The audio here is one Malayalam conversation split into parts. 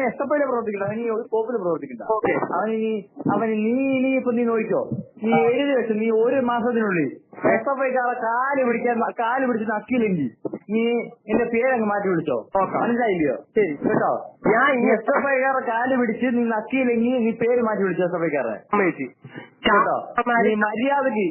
എസ് എഫ് ഐയില് പ്രവർത്തിക്കണ്ട, അവൻ ഈ ഒരു കോപ്പില് പ്രവർത്തിക്കണ്ട. അവന് നീ നോക്കിക്കോ, നീ എഴുതി വെച്ചു, നീ ഒരു മാസത്തിനുള്ളിൽ എസ് എഫ് ഐക്കാരെ കാല് പിടിച്ച് നക്കിയില്ലെങ്കിൽ നീ എന്റെ പേരങ്ങ് മാറ്റി വിളിച്ചോ. മനസ്സിലായില്ലയോ? ശരി കേട്ടോ. ഞാൻ ഈ എസ് എഫ് ഐക്കാരെ കാല് പിടിച്ച് നീ നക്കിയില്ലെങ്കിൽ നീ പേര് മാറ്റി വിളിച്ചോ എസ് എഫ് ഐക്കാരെ കേട്ടോ. നീ മര്യാദക്ക്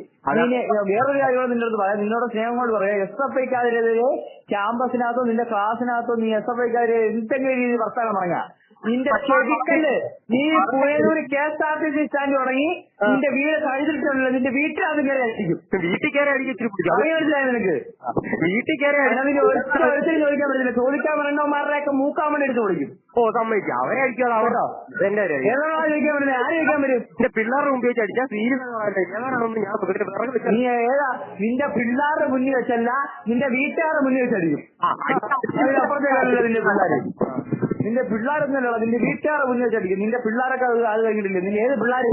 വേറൊരു കാര്യങ്ങൾ നിന്റെ അടുത്ത് പറയാം, നിന്നോട് സ്നേഹം കൊണ്ട് പറയാം. എസ് എഫ് ഐക്കാരെതിരെ ക്യാമ്പസിനകത്തോ നിന്റെ ക്ലാസ്സിനകത്തോ നീ എസ് എഫ് ഐക്കാരെ എന്തെങ്കിലും രീതിയിൽ വർത്താനം പറഞ്ഞാ നിന്റെ ചെവിക്കല്ല്, നീ പുഴയൂര് KSRTC സ്റ്റാൻഡ് തുടങ്ങി നിന്റെ വീട് കഴിഞ്ഞിട്ടുണ്ടല്ലോ, നിന്റെ വീട്ടിലതും കയറി അടിക്കും. വീട്ടിൽ കയറി അടിക്കും. മനസ്സിലായി നിനക്ക്? വീട്ടിൽ കയറി ഒരിക്കലും ചോദിക്കാൻ പറ്റില്ല. ചോദിക്കാൻ പറയണ്ടവന്മാരുടെയൊക്കെ മൂക്കാൻ വേണ്ടി എടുത്ത് വിളിക്കും. സമ്മതിക്കാം, അവരെ അടിക്കാതെ ഏതാണോ ചോദിക്കാൻ പറ്റില്ല, ആര് ചോദിക്കാൻ വരും? എന്റെ പിള്ളേരുടെ മുമ്പിൽ വെച്ച് അടിച്ചാൽ സീരിയസ് ഞാൻ നീ ഏതാ നിന്റെ പിള്ളേരുടെ മുന്നിൽ വെച്ചല്ല, നിന്റെ വീട്ടുകാരുടെ മുന്നിൽ വെച്ച് അടിക്കും. അപ്പുറത്തേക്കല്ല നിന്റെ പിള്ളേര്, നിന്റെ പിള്ളേരൊന്നുമല്ല, നിന്റെ വീട്ടുകാരുടെ മുന്നിൽ വെച്ചടിക്കും. നിന്റെ പിള്ളേരൊക്കെ അത് കഴിഞ്ഞിട്ടില്ലേ? നിന്റെ ഏത് പിള്ളേര്?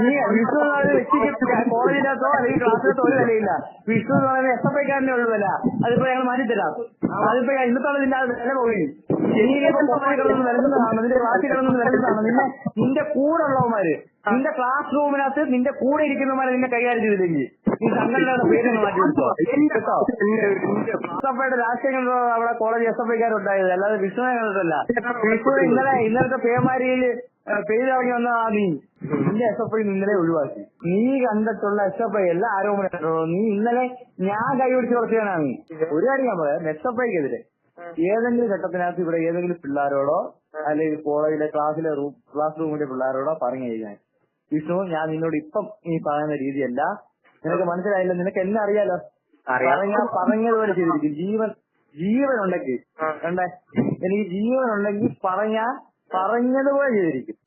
നീ വിഷ്ണു കോളേജിനകത്തോ അല്ലെങ്കിൽ ക്ലാസ്സിനകത്തോ ഒരു വിലയില്ല. വിഷ്ണു എന്ന് പറയുന്നത് എസ് എഫ് ഐക്കാരനെ ഉള്ളു വില. അതിപ്പോ ഞങ്ങൾ മാറ്റിത്തരാം. അതിപ്പോ ഇന്നത്തെ നിന്റെ വില പോയി. ഇനിയിപ്പോ കോളേജ് കിടന്ന് വിലകുന്നതാണ്, നിന്റെ ക്ലാസ്സിൽ കിടന്ന് വിലകുന്നതാണ്. നിന്റെ കൂടെ ഉള്ളവന്മാര്, നിന്റെ ക്ലാസ് റൂമിനകത്ത് നിന്റെ കൂടെ ഇരിക്കുന്നവന്മാരെ നിന്നെ കൈകാര്യം ചെയ്തില്ലെങ്കിൽ ഈ സംഘടനയുടെ പേരൊന്ന് മാറ്റി വിളിച്ചോ കേട്ടോ. എസ് എഫ് ഐയുടെ രാഷ്ട്രീയങ്ങൾ അവിടെ കോളേജ് എസ് എഫ് ഐക്കാരുണ്ടായത്, അല്ലാതെ വിഷ്ണുവിനെ കണ്ടിട്ടല്ല. വിഷ്ണു ഇന്നലത്തെ പേമാരിയിൽ പെയ്തിറങ്ങി വന്ന നിന്റെ എസ് എഫ് ഐ ഇന്നലെ ഒഴിവാക്കി. നീ കണ്ടിട്ടുള്ള എസ് എഫ് ഐ എല്ലാ ആരോപണം നീ ഇന്നലെ ഞാൻ കൈപിടിച്ച് കുറച്ചാണ്. ഒരു കാര്യം ഞാൻ പറയാം, എസ് എഫ് ഐക്കെതിരെ ഏതെങ്കിലും ഘട്ടത്തിനകത്ത് ഇവിടെ ഏതെങ്കിലും പിള്ളേരോടോ അല്ലെങ്കിൽ കോളേജിലെ ക്ലാസ് റൂമിലെ പിള്ളേരോടോ പറഞ്ഞു കഴിഞ്ഞാൽ വിഷ്ണു ഞാൻ നിന്നോട് ഇപ്പം നീ പറയുന്ന രീതിയല്ല, നിനക്ക് മനസ്സിലായില്ല, നിനക്ക് എന്നെ അറിയാലോ, പറഞ്ഞതുപോലെ ചെയ്തിരിക്കും. ജീവൻ ഉണ്ടെങ്കിൽ എനിക്ക് ജീവൻ ഉണ്ടെങ്കിൽ പറഞ്ഞതുപോലെ ചെയ്തിരിക്കും.